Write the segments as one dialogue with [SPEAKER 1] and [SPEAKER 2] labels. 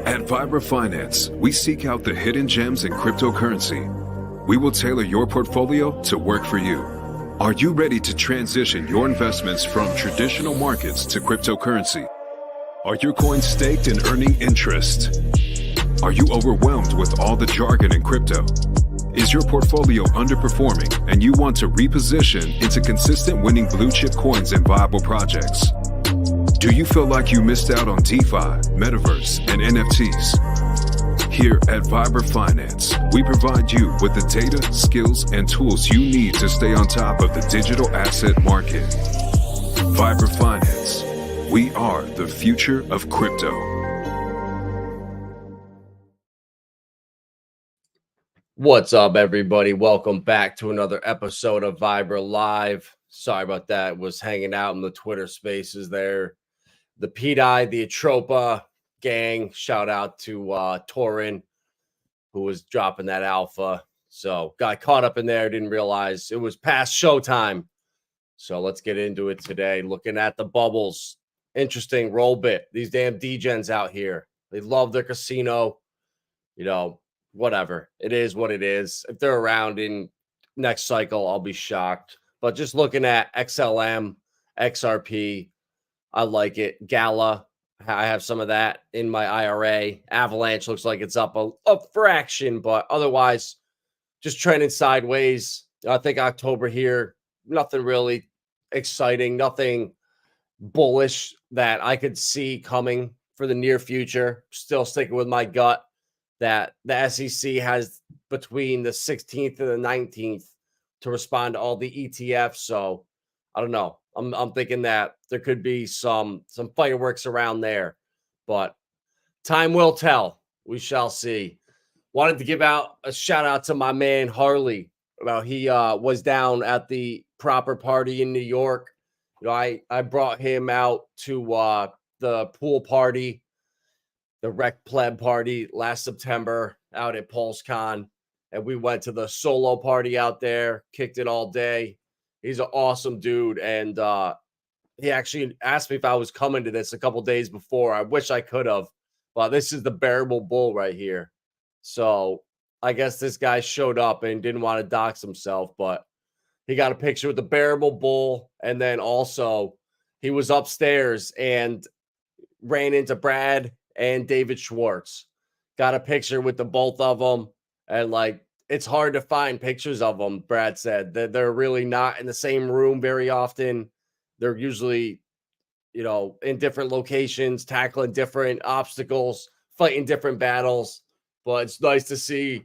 [SPEAKER 1] At Finance, we seek out the hidden gems in cryptocurrency. We will tailor your portfolio to work for you. Are you ready to transition your investments from traditional markets to cryptocurrency? Are your coins staked and earning interest? Are you overwhelmed with all the jargon in crypto? Is your portfolio underperforming and you want to reposition into consistent winning blue chip coins and viable projects? Do you feel like you missed out on DeFi, Metaverse, and NFTs? Here at Finance, we provide you with the data, skills, and tools you need to stay on top of the digital asset market. Finance, we are the future of crypto.
[SPEAKER 2] What's up, everybody? Welcome back to another episode of Live. Sorry about that. Was hanging out in the Twitter spaces there. The PDI, the Atropa gang. Shout out to Torin, who was dropping that alpha. So got caught up in there. Didn't realize it was past showtime. So let's get into it today. Looking at the bubbles. Interesting roll bit. These damn degens out here. They love their casino. You know, whatever. It is what it is. If they're around in next cycle, I'll be shocked. But just looking at XLM, XRP, I like it. Gala, I have some of that in my IRA. Avalanche looks like it's up a fraction, but otherwise just trending sideways. I think October here, nothing really exciting, nothing bullish that I could see coming for the near future. Still sticking with my gut that the SEC has between the 16th and the 19th to respond to all the ETFs. So I don't know. I'm thinking that there could be some fireworks around there, but time will tell. We shall see. Wanted to give out a shout out to my man Harley. About he was down at the proper party in New York. You know, I brought him out to the pool party, the Rec Pleb party last September out at PulseCon, and we went to the solo party out there, kicked it all day. He's an awesome dude, and he actually asked me if I was coming to this a couple days before. I wish I could have, but this is the Bearable Bull right here. So I guess this guy showed up and didn't want to dox himself, but he got a picture with the Bearable Bull, and then also he was upstairs and ran into Brad and David Schwartz. Got a picture with the both of them, and like, it's hard to find pictures of them. Brad said that they're really not in the same room very often. They're usually, you know, in different locations, tackling different obstacles, fighting different battles. But it's nice to see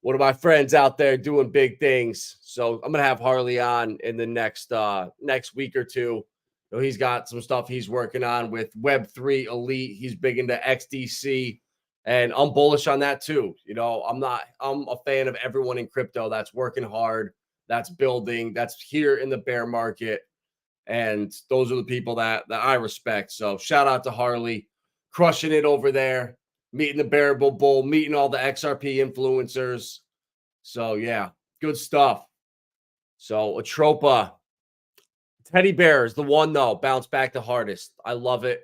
[SPEAKER 2] one of my friends out there doing big things. So I'm gonna have Harley on in the next week or two. You know, he's got some stuff he's working on with Web3 Elite. He's big into XDC. And I'm bullish on that too. You know, I'm a fan of everyone in crypto that's working hard, that's building, that's here in the bear market. And those are the people that I respect. So shout out to Harley, crushing it over there, meeting the Bearable Bull, meeting all the XRP influencers. So yeah, good stuff. So Atropa, Teddy Bear is the one though, bounce back the hardest. I love it.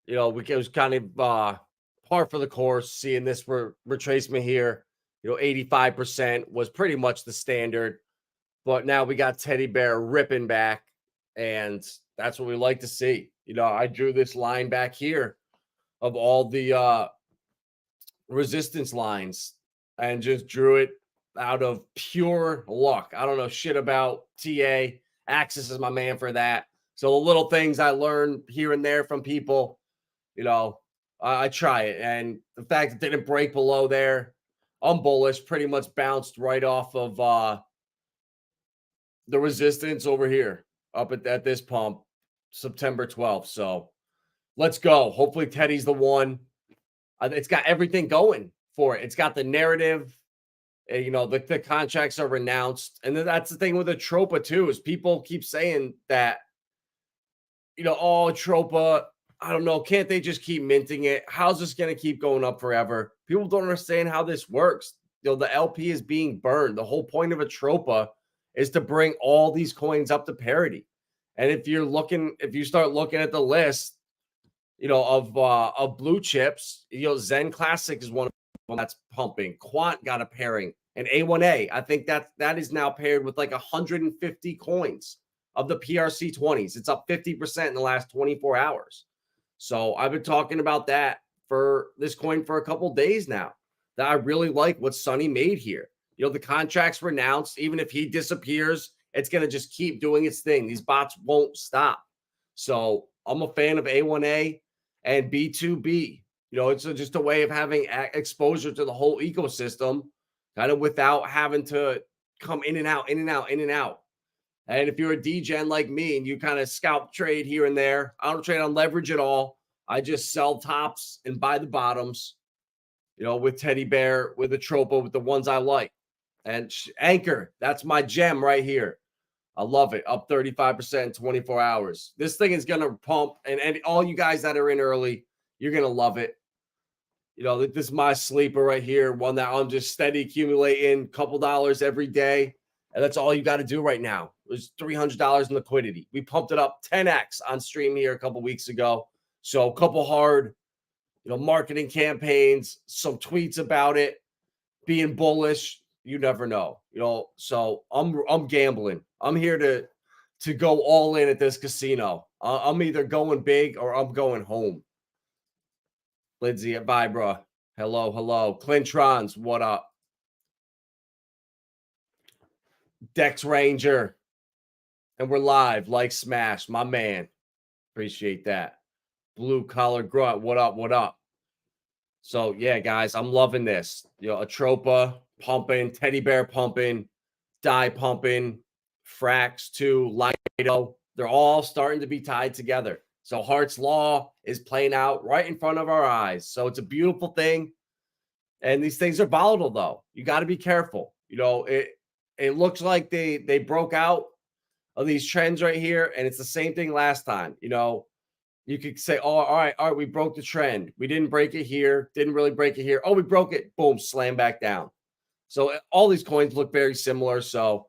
[SPEAKER 2] You know, it was kind of par for the course, seeing this retracement here. You know, 85% was pretty much the standard, but now we got Teddy Bear ripping back, and that's what we like to see. You know, I drew this line back here of all the resistance lines and just drew it out of pure luck. I don't know shit about TA. Axis is my man for that. So the little things I learn here and there from people, you know, I try it. And the fact it didn't break below there, I'm bullish. Pretty much bounced right off of the resistance over here up at this pump, September 12th. So let's go. Hopefully Teddy's the one. It's got everything going for it. It's got the narrative. You know, the contracts are renounced. And then that's the thing with Atropa too, is people keep saying that, you know, oh, Atropa, I don't know. Can't they just keep minting it? How's this going to keep going up forever? People don't understand how this works. You know, the LP is being burned. The whole point of Atropa is to bring all these coins up to parity. And if you start looking at the list, of blue chips. Zen Classic is one of them that's pumping. Quant got a pairing, and A1A. I think that is now paired with like 150 coins of the PRC 20s. It's up 50% in the last 24 hours. So I've been talking about that for this coin for a couple days now. That I really like what Sonny made here. The contract's renounced. Even if he disappears, it's going to just keep doing its thing. These bots won't stop. So I'm a fan of A1A and B2B. It's just a way of having exposure to the whole ecosystem, kind of without having to come in and out, in and out, in and out. And if you're a DGen like me and you kind of scalp trade here and there, I don't trade on leverage at all. I just sell tops and buy the bottoms, with Teddy Bear, with the Tropa, with the ones I like. And Anchor, that's my gem right here. I love it. Up 35% in 24 hours. This thing is going to pump. And all you guys that are in early, you're going to love it. This is my sleeper right here. One that I'm just steady accumulating, couple dollars every day. And that's all you got to do right now. There's $300 in liquidity. We pumped it up 10x on stream here a couple weeks ago. So a couple hard, marketing campaigns, some tweets about it, being bullish. You never know, So I'm gambling. I'm here to go all in at this casino. I'm either going big or I'm going home. Lindsay at Vibra. Hello. Clintrons, what up? Dex Ranger. And we're live, like Smash, my man. Appreciate that. Blue Collar Grunt, what up? So, yeah, guys, I'm loving this. Atropa pumping, Teddy Bear pumping, Die pumping, Frax 2, Linqto. They're all starting to be tied together. So Hart's Law is playing out right in front of our eyes. So it's a beautiful thing. And these things are volatile, though. You got to be careful. It looks like they broke out of these trends right here, and it's the same thing last time. You could say, oh, all right, we broke the trend. We didn't break it here, didn't really break it here. Oh, we broke it, boom, slam back down. So all these coins look very similar. So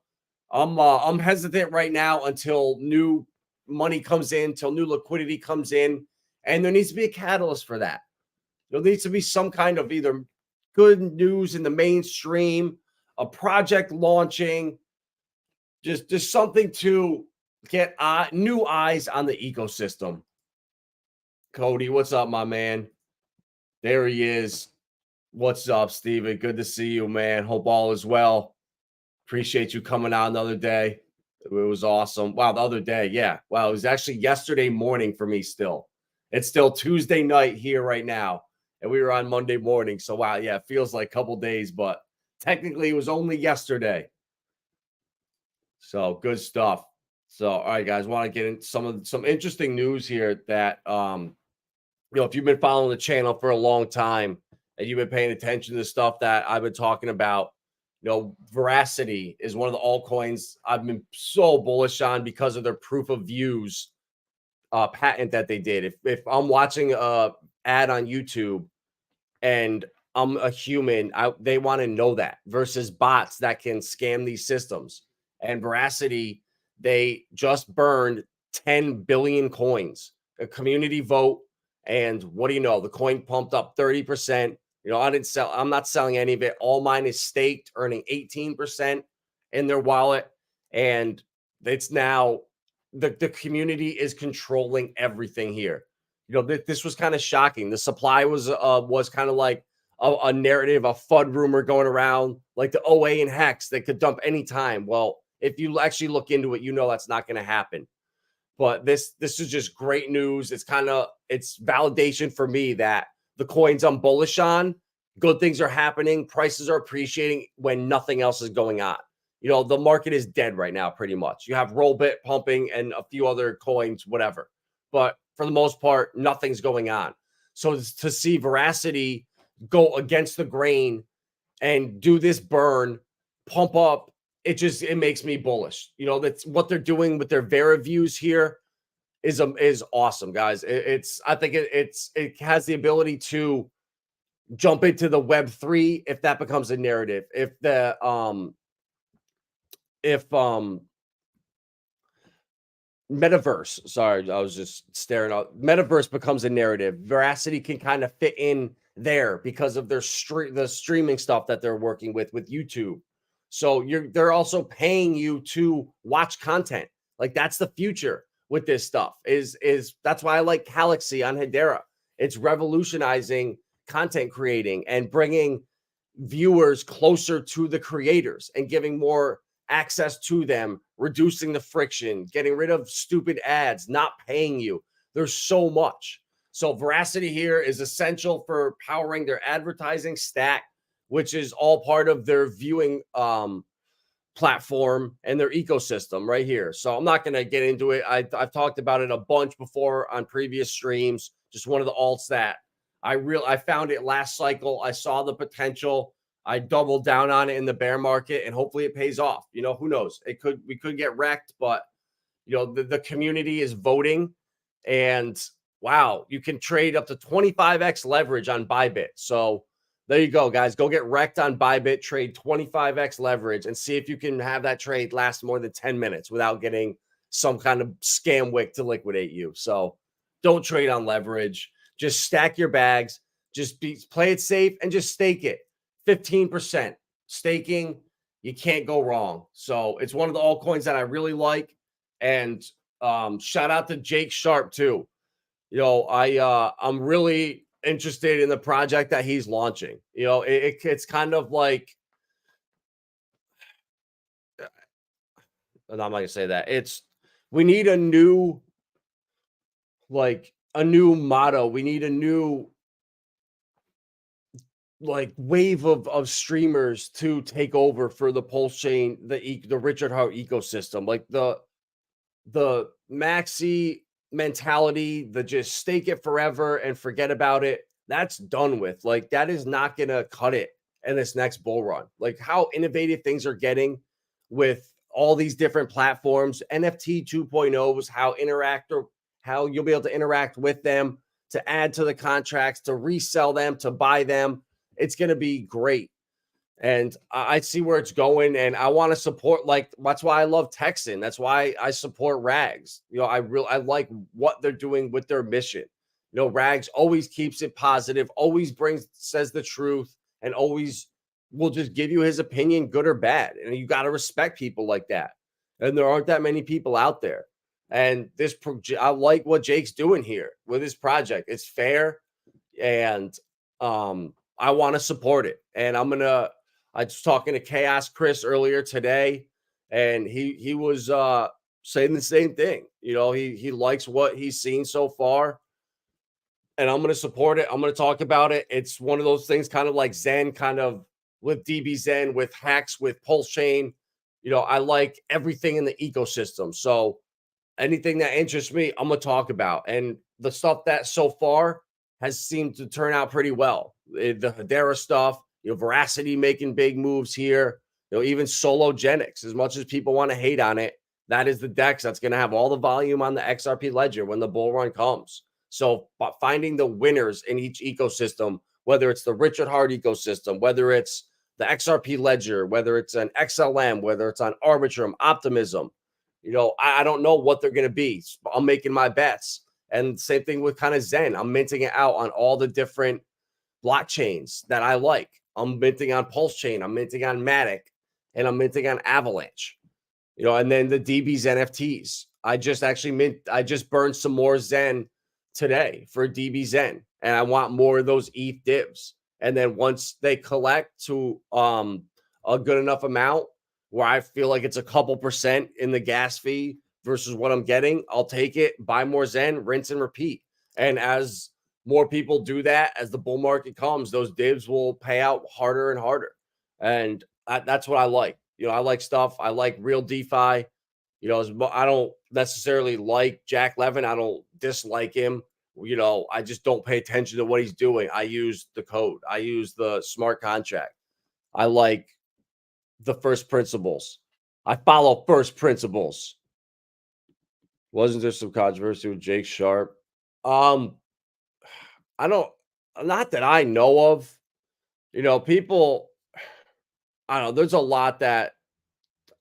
[SPEAKER 2] I'm hesitant right now until new money comes in, till new liquidity comes in, and there needs to be a catalyst for that. There needs to be some kind of either good news in the mainstream, a project launching, just something to get new eyes on the ecosystem. Cody, what's up, my man? There he is. What's up, Steven? Good to see you, man. Hope all is well. Appreciate you coming out another day. It was awesome. Wow, the other day, yeah. Wow, it was actually yesterday morning for me still. It's still Tuesday night here right now, and we were on Monday morning. So, wow, yeah, it feels like a couple days, but technically it was only yesterday. So, good stuff. So, all right, guys, want to get in some interesting news here that, if you've been following the channel for a long time and you've been paying attention to the stuff that I've been talking about, Verasity is one of the altcoins I've been so bullish on because of their proof of views patent that they did. If I'm watching a ad on YouTube and I'm a human, they want to know that versus bots that can scam these systems. And Verasity, they just burned 10 billion coins, a community vote. And what do you know? The coin pumped up 30%. I'm not selling any of it. All mine is staked, earning 18% in their wallet. And it's now the community is controlling everything here. This was kind of shocking. The supply was kind of like a narrative, a FUD rumor going around, like the OA and HEX that could dump anytime. Well, if you actually look into it, that's not going to happen. But this is just great news. It's validation for me that the coins I'm bullish on, good things are happening. Prices are appreciating when nothing else is going on. The market is dead right now, pretty much. You have Rollbit pumping and a few other coins, whatever. But for the most part, nothing's going on. So to see Verasity go against the grain and do this burn, pump up, it makes me bullish. That's what they're doing with their Vera views here is awesome, guys. I think it has the ability to jump into the Web3 if that becomes a narrative. If metaverse. Sorry, I was just staring out. Metaverse becomes a narrative. Verasity can kind of fit in there because of their the streaming stuff that they're working with YouTube. So they're also paying you to watch content. Like that's the future with this stuff. Is that's why I like Galaxy on Hedera. It's revolutionizing content creating and bringing viewers closer to the creators and giving more access to them, reducing the friction, getting rid of stupid ads, not paying you. There's so much. So Verasity here is essential for powering their advertising stack, which is all part of their viewing platform and their ecosystem right here. So I'm not going to get into it. I've talked about it a bunch before on previous streams. Just one of the alts that I found it last cycle. I saw the potential. I doubled down on it in the bear market, and hopefully it pays off. Who knows? We could get wrecked, but the community is voting, and wow, you can trade up to 25x leverage on Bybit. So there you go, guys. Go get wrecked on Bybit, trade 25x leverage, and see if you can have that trade last more than 10 minutes without getting some kind of scam wick to liquidate you. So don't trade on leverage. Just stack your bags. Just play it safe and just stake it. 15% staking. You can't go wrong. So it's one of the altcoins that I really like. And shout out to Jake Sharp too. I'm really interested in the project that he's launching. It's kind of like, I'm not gonna say that. We need a new motto. We need a new wave of streamers to take over for the Pulsechain, the Richard Heart ecosystem. Like the maxi mentality, the just stake it forever and forget about it. That's done with. Like that is not gonna cut it in this next bull run. Like how innovative things are getting with all these different platforms. NFT 2.0 was how you'll be able to interact with them, to add to the contracts, to resell them, to buy them. It's going to be great. And I see where it's going, and I want to support, that's why I love Texan. That's why I support Rags. I like what they're doing with their mission. Rags always keeps it positive, always says the truth, and always will just give you his opinion, good or bad. And you got to respect people like that. And there aren't that many people out there. And I like what Jake's doing here with his project. It's fair, and I want to support it. And I was talking to Chaos Chris earlier today, and he was saying the same thing. He likes what he's seen so far, and I'm going to support it. I'm going to talk about it. It's one of those things, kind of like Zen, kind of with DB Zen, with HEX, with Pulsechain. I like everything in the ecosystem. So anything that interests me, I'm going to talk about. And the stuff that so far has seemed to turn out pretty well. The Hedera stuff, Verasity making big moves here. Even Sologenics, as much as people want to hate on it, that is the DEX that's going to have all the volume on the XRP ledger when the bull run comes. So finding the winners in each ecosystem, whether it's the Richard Heart ecosystem, whether it's the XRP ledger, whether it's an XLM, whether it's on Arbitrum, Optimism, I don't know what they're going to be. I'm making my bets. And same thing with kind of Zen. I'm minting it out on all the different blockchains that I like. I'm minting on Pulsechain. I'm minting on Matic. And I'm minting on Avalanche. And then the DB's NFTs. I just burned some more Zen today for DB Zen. And I want more of those ETH divs. And then once they collect to a good enough amount where I feel like it's a couple percent in the gas fee versus what I'm getting, I'll take it, buy more Zen, rinse and repeat. And as more people do that, as the bull market comes, those divs will pay out harder and harder. And that's what I like. I like stuff. I like real DeFi. I don't necessarily like Jack Levin. I don't dislike him. I just don't pay attention to what he's doing. I use the code. I use the smart contract. I like the first principles. I follow first principles. Wasn't there some controversy with Jake Sharp? I don't, not that I know of. People, I don't know. There's a lot that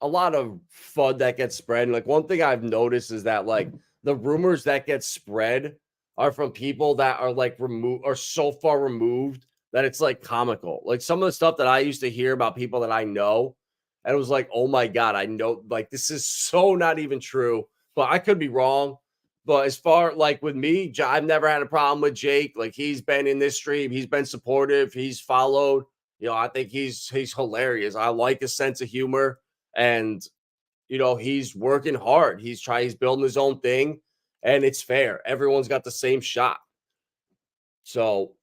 [SPEAKER 2] a lot of FUD that gets spread. And like one thing I've noticed is that like the rumors that get spread are from people that are like removed or so far removed that it's like comical. Like some of the stuff that I used to hear about people that I know, and it was like, oh my God, I know like this is so not even true, but I could be wrong. But as far like with me, I've never had a problem with Jake. Like he's been in this stream, he's been supportive, he's followed. You know, I think he's hilarious. I like his sense of humor, and you know, he's working hard. He's building his own thing, and it's fair. Everyone's got the same shot. So,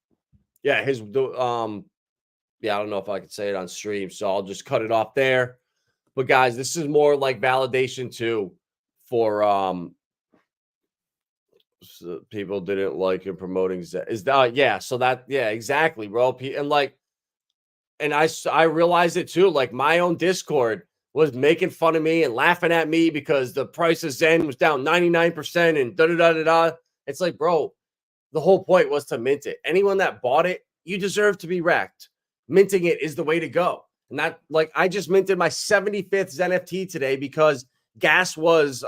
[SPEAKER 2] yeah, yeah, I don't know if I could say it on stream, so I'll just cut it off there. But guys, this is more like validation too for so people didn't like him promoting is that yeah, so that yeah, exactly, bro. And like and I realized it too. Like my own Discord was making fun of me and laughing at me because the price of Zen was down 99% and da da da da da. It's like, bro, the whole point was to mint it. Anyone that bought it, you deserve to be wrecked. Minting it is the way to go. And that, like, I just minted my 75th Zen NFT today because gas was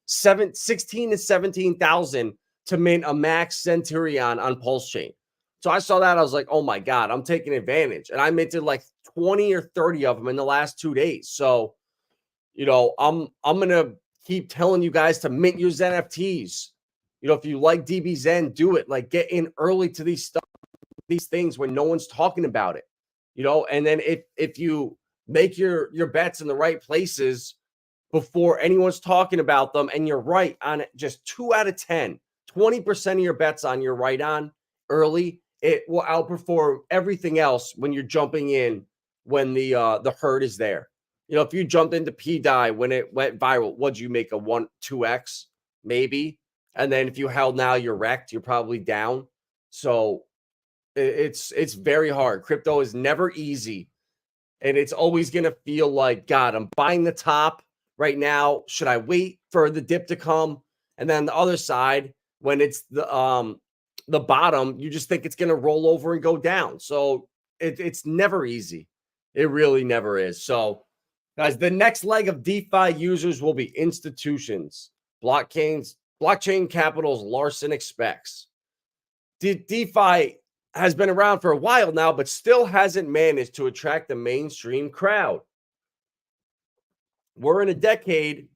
[SPEAKER 2] 16 to 17,000 to mint a max Centurion on Pulsechain. So I saw that. I was like, oh my God, I'm taking advantage. And I minted like 20 or 30 of them in the last 2 days. So, you know, I'm going to keep telling you guys to mint your Zen NFTs. You know, if you like DB Zen, do it. Like get in early to these things when no one's talking about it. You know, and then if you make your bets in the right places before anyone's talking about them and you're right on it, just 2 out of 10, 20% of your bets on you're right on early, it will outperform everything else when you're jumping in when the herd is there. You know, if you jumped into PDI when it went viral, what'd you make, a 2x maybe? And then if you held now, you're wrecked. You're probably down. So it's very hard. Crypto is never easy. And it's always going to feel like, God, I'm buying the top right now. Should I wait for the dip to come? And then the other side, when it's the bottom, you just think it's going to roll over and go down. So it's never easy. It really never is. So, guys, the next leg of DeFi users will be institutions. Blockchain Capital's Larson expects. DeFi has been around for a while now, but still hasn't managed to attract the mainstream crowd. We're a decade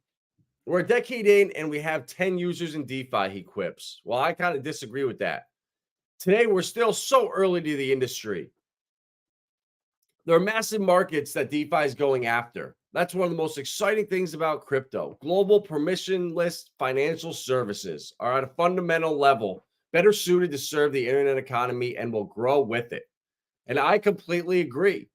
[SPEAKER 2] in, and we have 10 users in DeFi, he quips. Well, I kind of disagree with that. Today, we're still so early to the industry. There are massive markets that DeFi is going after. That's one of the most exciting things about crypto. Global permissionless financial services are at a fundamental level better suited to serve the internet economy and will grow with it. And I completely agree.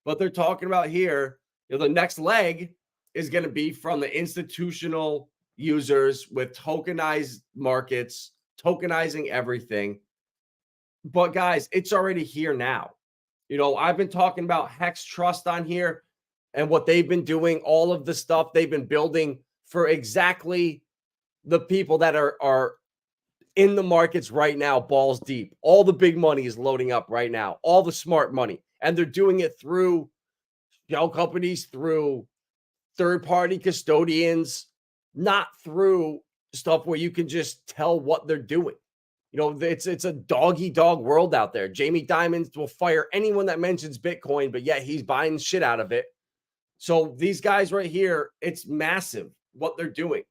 [SPEAKER 2] But they're talking about here, you know, the next leg is going to be from the institutional users with tokenized markets, tokenizing everything. But guys, it's already here now. You know, I've been talking about HEX Trust on here and what they've been doing, all of the stuff they've been building for exactly the people that are in the markets right now, balls deep. All the big money is loading up right now, all the smart money. And they're doing it through shell companies, through third-party custodians, not through stuff where you can just tell what they're doing. You know, it's a dog-eat-dog world out there. Jamie Dimon will fire anyone that mentions Bitcoin, but yet he's buying shit out of it. So these guys right here, it's massive what they're doing.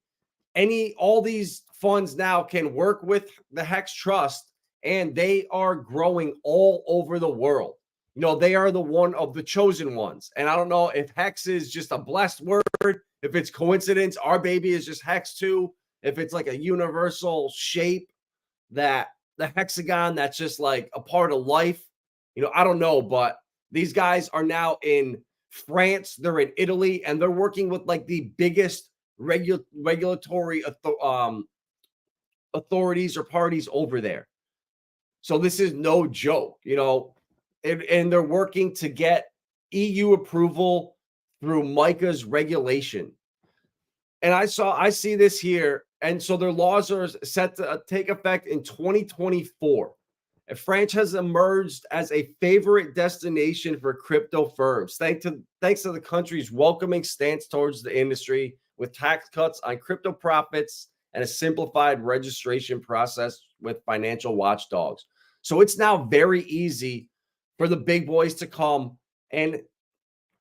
[SPEAKER 2] All these funds now can work with the HEX Trust, and they are growing all over the world. You know, they are the one of the chosen ones. And I don't know if HEX is just a blessed word, if it's coincidence, our baby is just HEX too, if it's like a universal shape that the hexagon that's just like a part of life. You know, I don't know, but these guys are now in France, they're in Italy, and they're working with like the biggest regulatory authorities or parties over there. So this is no joke, you know, and they're working to get EU approval through MiCA's regulation. And I see this here. And so their laws are set to take effect in 2024. And France has emerged as a favorite destination for crypto firms, thanks to the country's welcoming stance towards the industry, with tax cuts on crypto profits and a simplified registration process with financial watchdogs. So it's now very easy for the big boys to come and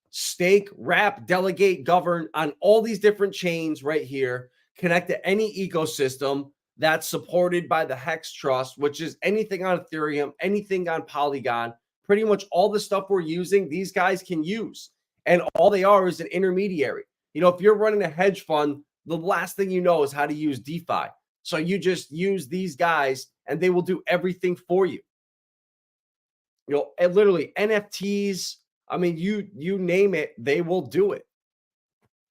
[SPEAKER 2] stake, wrap, delegate, govern on all these different chains right here, connect to any ecosystem that's supported by the HEX Trust, which is anything on Ethereum, anything on Polygon, pretty much all the stuff we're using, these guys can use. And all they are is an intermediary. You know, if you're running a hedge fund, the last thing you know is how to use DeFi. So you just use these guys and they will do everything for you. You know, and literally NFTs, I mean, you name it, they will do it.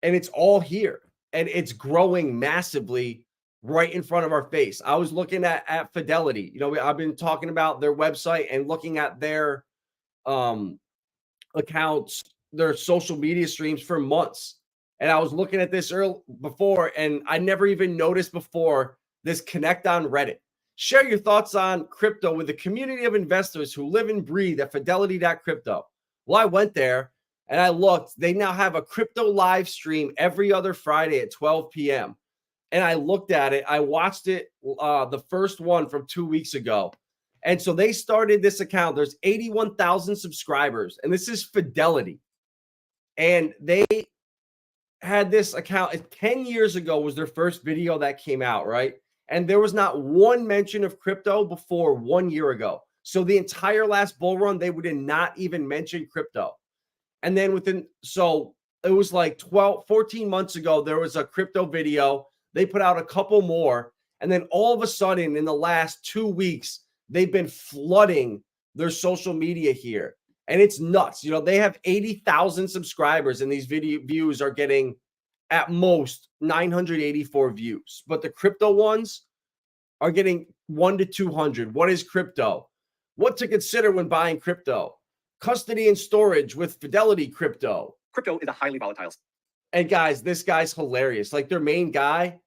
[SPEAKER 2] And it's all here. And it's growing massively right in front of our face. I was looking at Fidelity. You know, I've been talking about their website and looking at their accounts, their social media streams for months. And I was looking at this before, and I never even noticed before this connect on Reddit. Share your thoughts on crypto with a community of investors who live and breathe at fidelity.crypto. Well, I went there and I looked. They now have a crypto live stream every other Friday at 12 p.m. And I looked at it. I watched it, the first one from 2 weeks ago. And so they started this account. There's 81,000 subscribers, and this is Fidelity. And they had this account 10 years ago was their first video that came out, right? And there was not one mention of crypto before 1 year ago. So the entire last bull run, they did not even mention crypto. And then so it was like 14 months ago, there was a crypto video. They put out a couple more. And then all of a sudden, in the last 2 weeks, they've been flooding their social media here. And it's nuts. You know, they have 80,000 subscribers, and these video views are getting at most 984 views. But the crypto ones are getting 1 to 200. What is crypto? What to consider when buying crypto? Custody and storage with Fidelity Crypto.
[SPEAKER 3] Crypto is a highly volatile.
[SPEAKER 2] And guys, this guy's hilarious. Like their main guy,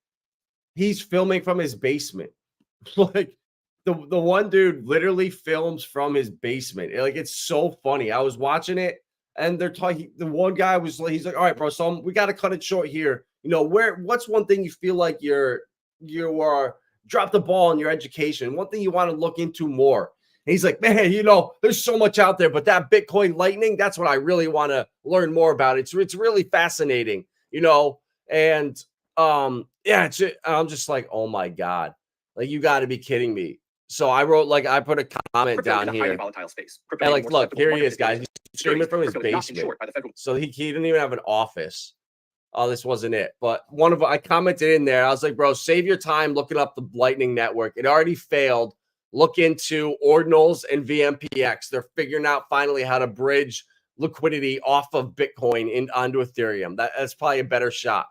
[SPEAKER 2] he's filming from his basement. Like the one dude literally films from his basement. Like it's so funny. I was watching it and they're talking. The one guy he's like, all right, bro, so we got to cut it short here. You know, what's one thing you feel like you are dropped the ball in your education? One thing you want to look into more. And he's like, man, you know, there's so much out there, but that Bitcoin Lightning, that's what I really want to learn more about. It's really fascinating, you know, and yeah, I'm just like, oh my God, like you got to be kidding me. So I put a comment
[SPEAKER 3] crypto
[SPEAKER 2] down here.
[SPEAKER 3] Volatile space.
[SPEAKER 2] And like, look, here he is, guys. He's streaming from his basement. So he didn't even have an office. Oh, this wasn't it. But I commented in there. I was like, bro, save your time looking up the Lightning Network. It already failed. Look into Ordinals and VMPX. They're figuring out finally how to bridge liquidity off of Bitcoin onto Ethereum. That's probably a better shot.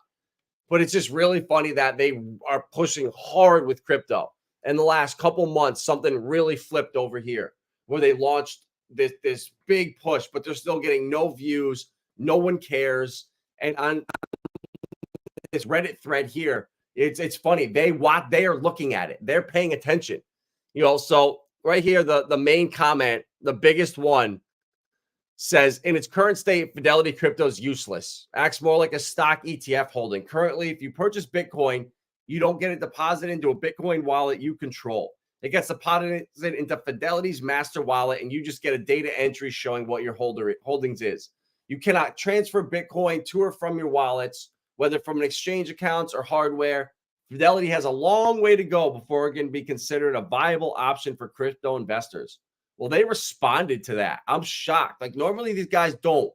[SPEAKER 2] But it's just really funny that they are pushing hard with crypto. In the last couple months, something really flipped over here where they launched this big push, but they're still getting no views. No one cares. And on this Reddit thread here, it's funny. They are looking at it. They're paying attention. You know, so right here, the main comment, the biggest one, says, in its current state, Fidelity Crypto is useless. Acts more like a stock ETF holding. Currently, if you purchase Bitcoin, you don't get it deposited into a Bitcoin wallet you control. It gets deposited into Fidelity's master wallet, and you just get a data entry showing what your holdings is. You cannot transfer Bitcoin to or from your wallets, whether from an exchange accounts or hardware. Fidelity has a long way to go before it can be considered a viable option for crypto investors. Well, they responded to that. I'm shocked. Like normally these guys don't.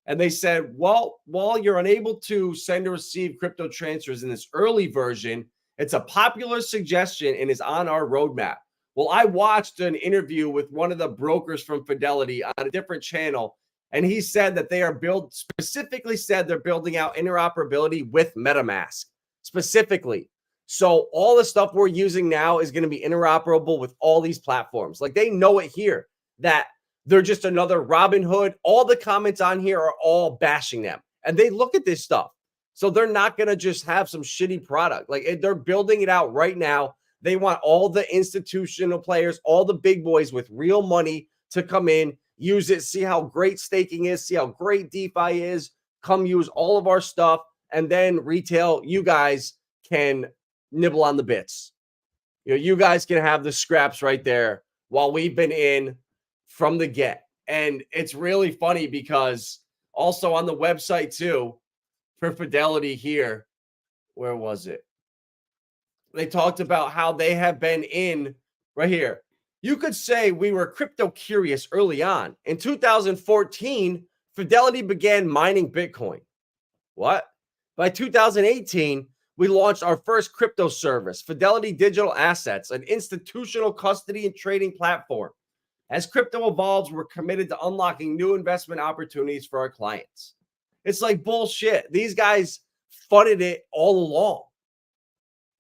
[SPEAKER 2] And they said, well, while you're unable to send or receive crypto transfers in this early version, it's a popular suggestion and is on our roadmap. Well, I watched an interview with one of the brokers from Fidelity on a different channel, and he said that they're building out interoperability with MetaMask specifically. So all the stuff we're using now is going to be interoperable with all these platforms. Like they know it here that they're just another Robinhood. All the comments on here are all bashing them. And they look at this stuff. So they're not going to just have some shitty product. Like they're building it out right now. They want all the institutional players, all the big boys with real money to come in, use it, see how great staking is, see how great DeFi is, come use all of our stuff, and then retail, you guys can nibble on the bits. You guys can have the scraps right there while we've been in from the get. And it's really funny because also on the website too, for Fidelity here, where was it? They talked about how they have been in right here. You could say we were crypto curious early on. In 2014, Fidelity began mining Bitcoin. What? By 2018, we launched our first crypto service, Fidelity Digital Assets, an institutional custody and trading platform. As crypto evolves, we're committed to unlocking new investment opportunities for our clients. It's like bullshit. These guys funded it all along.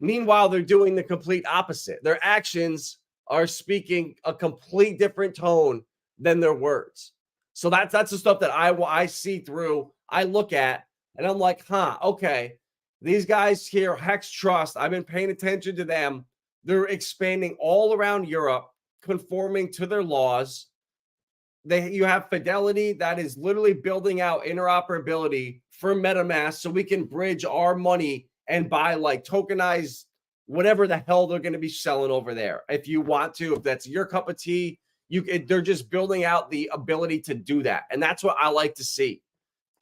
[SPEAKER 2] Meanwhile, they're doing the complete opposite. Their actions are speaking a complete different tone than their words. So that's the stuff that I see through, I look at, and I'm like, okay. These guys here, Hex Trust, I've been paying attention to them. They're expanding all around Europe, conforming to their laws. You have Fidelity that is literally building out interoperability for MetaMask so we can bridge our money and buy like tokenized whatever the hell they're going to be selling over there. If you want to, if that's your cup of tea, they're just building out the ability to do that. And that's what I like to see.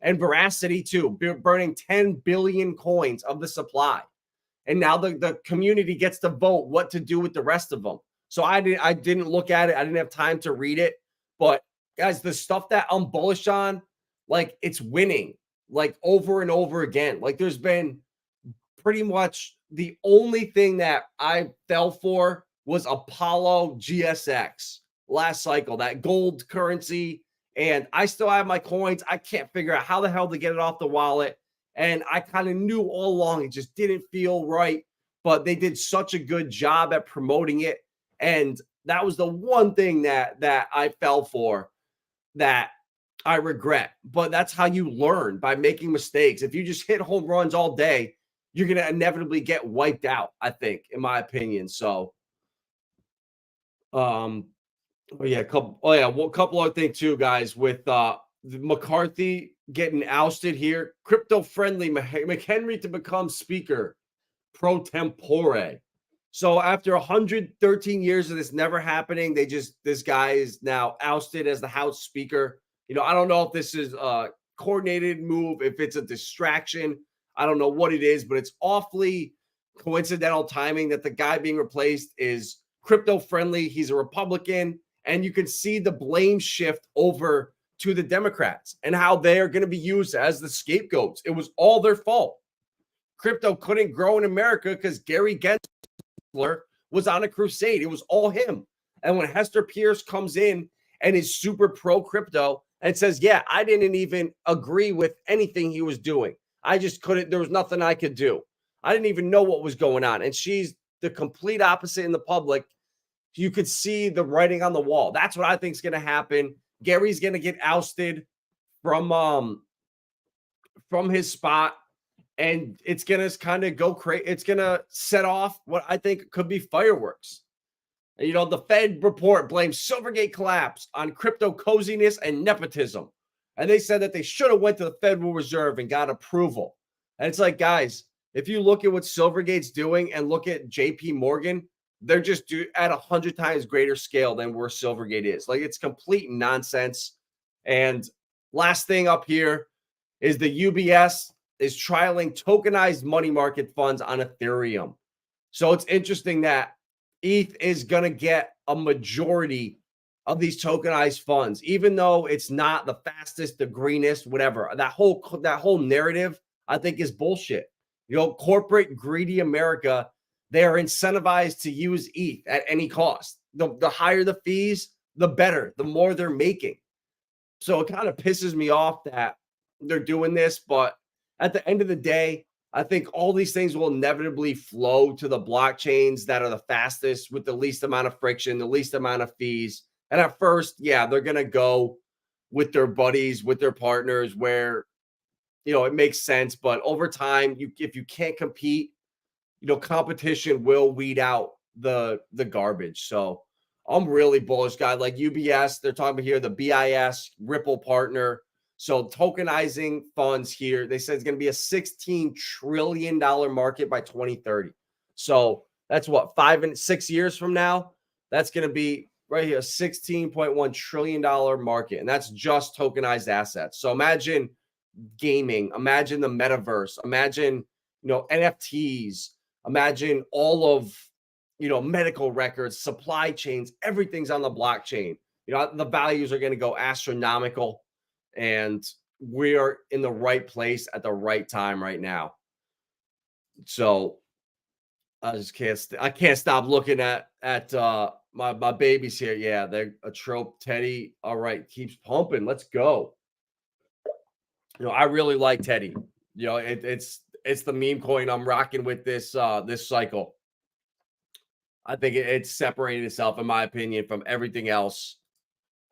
[SPEAKER 2] And Verasity too, burning 10 billion coins of the supply. And now the community gets to vote what to do with the rest of them. So I didn't look at it. I didn't have time to read it. But guys, the stuff that I'm bullish on, like it's winning like over and over again. Like there's been pretty much the only thing that I fell for was Apollo GSX last cycle, that gold currency. And I still have my coins. I can't figure out how the hell to get it off the wallet. And I kind of knew all along it just didn't feel right. But they did such a good job at promoting it. And that was the one thing that I fell for that I regret. But that's how you learn, by making mistakes. If you just hit home runs all day, you're going to inevitably get wiped out, I think, in my opinion. So, a couple other things too, guys, with McCarthy getting ousted here. Crypto-friendly McHenry to become speaker pro tempore. So after 113 years of this never happening, this guy is now ousted as the House Speaker. I don't know if this is a coordinated move, if it's a distraction. I don't know what it is, but it's awfully coincidental timing that the guy being replaced is crypto-friendly. He's a Republican, and you can see the blame shift over to the Democrats and how they are going to be used as the scapegoats. It was all their fault. Crypto couldn't grow in America because Gary Gensler was on a crusade. It was all him. And when Hester Pierce comes in and is super pro-crypto and says, yeah, I didn't even agree with anything he was doing. I just couldn't. There was nothing I could do. I didn't even know what was going on. And she's the complete opposite in the public. You could see the writing on the wall. That's what I think is going to happen. Gary's going to get ousted from his spot, and it's going to kind of go crazy. It's going to set off what I think could be fireworks. And, the Fed report blames Silvergate collapse on crypto coziness and nepotism. And they said that they should have went to the Federal Reserve and got approval. And it's like, guys, if you look at what Silvergate's doing and look at JP Morgan, they're just at 100 times greater scale than where Silvergate is. Like, it's complete nonsense. And last thing up here is the UBS is trialing tokenized money market funds on Ethereum. So it's interesting that ETH is going to get a majority of these tokenized funds, even though it's not the fastest, the greenest, whatever. That whole narrative, I think, is bullshit. Corporate greedy America, they are incentivized to use ETH at any cost. The higher the fees, the better, the more they're making. So it kind of pisses me off that they're doing this. But at the end of the day, I think all these things will inevitably flow to the blockchains that are the fastest with the least amount of friction, the least amount of fees. And at first, yeah, they're going to go with their buddies, with their partners where, it makes sense. But over time, if you can't compete, competition will weed out the garbage. So I'm really bullish, guy. Like UBS, they're talking about here, the BIS Ripple partner. So tokenizing funds here, they said it's going to be a $16 trillion market by 2030. So that's what, 5 and 6 years from now, that's going to be right here, a $16.1 trillion market. And that's just tokenized assets. So imagine gaming, imagine the metaverse, imagine, NFTs, imagine all of, medical records, supply chains, everything's on the blockchain. The values are going to go astronomical, and we are in the right place at the right time right now. So I can't stop looking at my babies here. Yeah, they're a trope. Teddy, all right, keeps pumping. Let's go. I really like Teddy. It's the meme coin I'm rocking with this cycle. I think it's separated itself, in my opinion, from everything else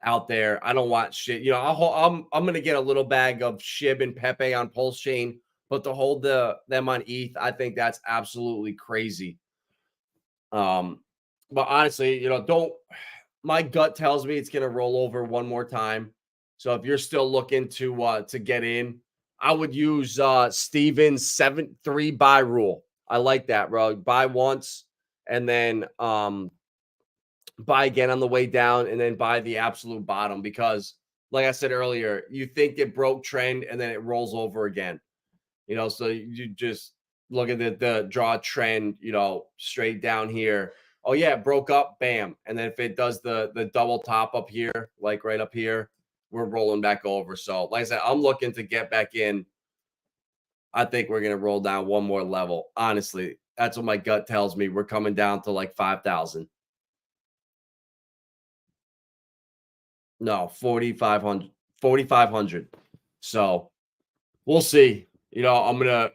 [SPEAKER 2] out there. I don't want shit. I'm gonna get a little bag of Shib and Pepe on Pulsechain, but to hold them on ETH, I think that's absolutely crazy. But honestly, don't. My gut tells me it's gonna roll over one more time. So if you're still looking to get in, I would use Steven's 7-3 buy rule. I like that, bro. Buy once and then buy again on the way down, and then buy the absolute bottom, because like I said earlier, you think it broke trend and then it rolls over again. So you just look at the draw trend, straight down here. Oh yeah, it broke up, bam. And then if it does the double top up here, like right up here, we're rolling back over. So like I said, I'm looking to get back in. I think we're going to roll down one more level. Honestly, that's what my gut tells me. We're coming down to like 5,000. No, 4,500. 4,500. So we'll see. I'm gonna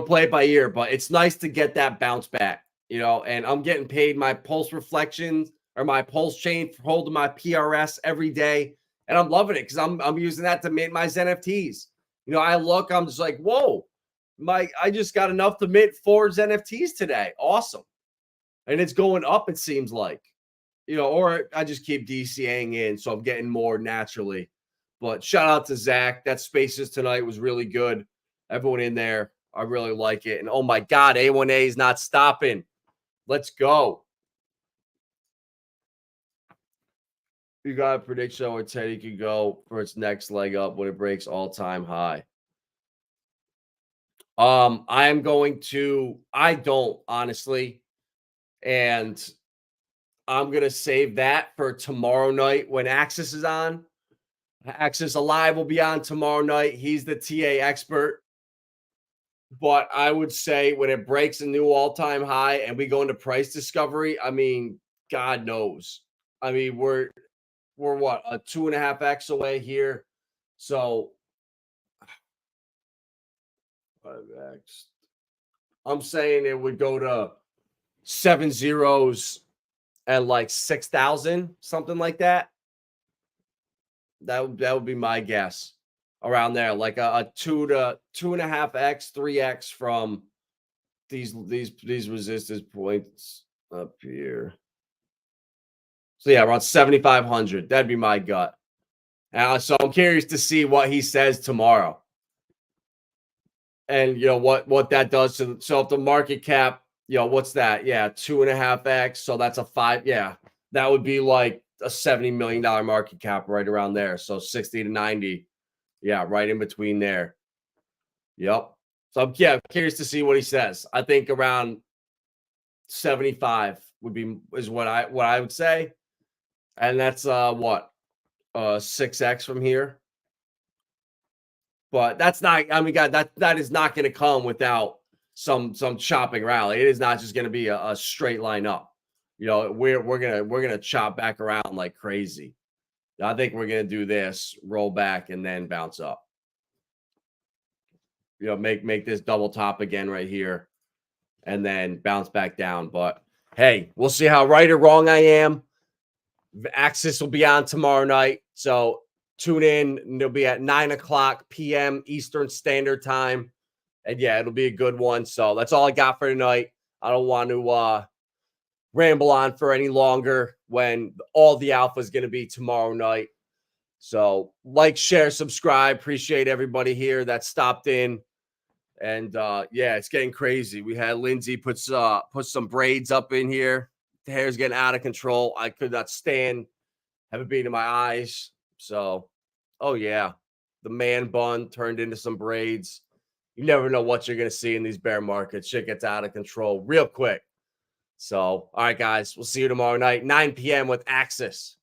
[SPEAKER 2] play it by ear, but it's nice to get that bounce back. And I'm getting paid my pulse reflections or my pulse chain for holding my PRS every day, and I'm loving it because I'm using that to mint my NFTs. I'm just like, whoa, I just got enough to mint 4 NFTs today. Awesome. And it's going up, it seems like. Or I just keep DCAing in, so I'm getting more naturally. But shout out to Zach. That Spaces tonight was really good. Everyone in there, I really like it. And oh my God, A1A is not stopping. Let's go. You got a prediction where Teddy could go for its next leg up when it breaks all-time high. I don't honestly, and I'm going to save that for tomorrow night when Axis is on. Axis Alive will be on tomorrow night. He's the TA expert. But I would say when it breaks a new all-time high and we go into price discovery, I mean, God knows. I mean, we're what, a 2.5x away here. So 5x. I'm saying it would go to 7 zeros at like 6,000, something like that. That would be my guess, around there, like a 2 to 2.5x, 3x from these resistance points up here. So yeah, around 7,500. That'd be my gut. So I'm curious to see what he says tomorrow, and what that does to. So if the market cap, what's that? Yeah, 2.5x. So that's a 5. Yeah, that would be like a $70 million market cap right around there. So 60 to 90. Yeah, right in between there. Yep. So I'm curious to see what he says. I think around 75 is what I would say. And that's 6x from here. But that's not, I mean, God, that is not going to come without some chopping rally. It is not just going to be a straight line up. We're gonna chop back around like crazy. I think we're gonna do this, roll back, and then bounce up. Make this double top again right here, and then bounce back down. But hey, we'll see how right or wrong I am. Axis will be on tomorrow night, so tune in. It'll be at 9:00 p.m. Eastern Standard Time, and yeah, it'll be a good one. So that's all I got for tonight. I don't want to ramble on for any longer when all the alpha is going to be tomorrow night. So like, share, subscribe. Appreciate everybody here that stopped in. And yeah, it's getting crazy. We had Lindsay put some braids up in here. The hair's getting out of control. I could not stand having bead in my eyes. So, oh yeah, the man bun turned into some braids. You never know what you're going to see in these bear markets. Shit gets out of control real quick. So, all right, guys, we'll see you tomorrow night, 9 p.m. with Axis.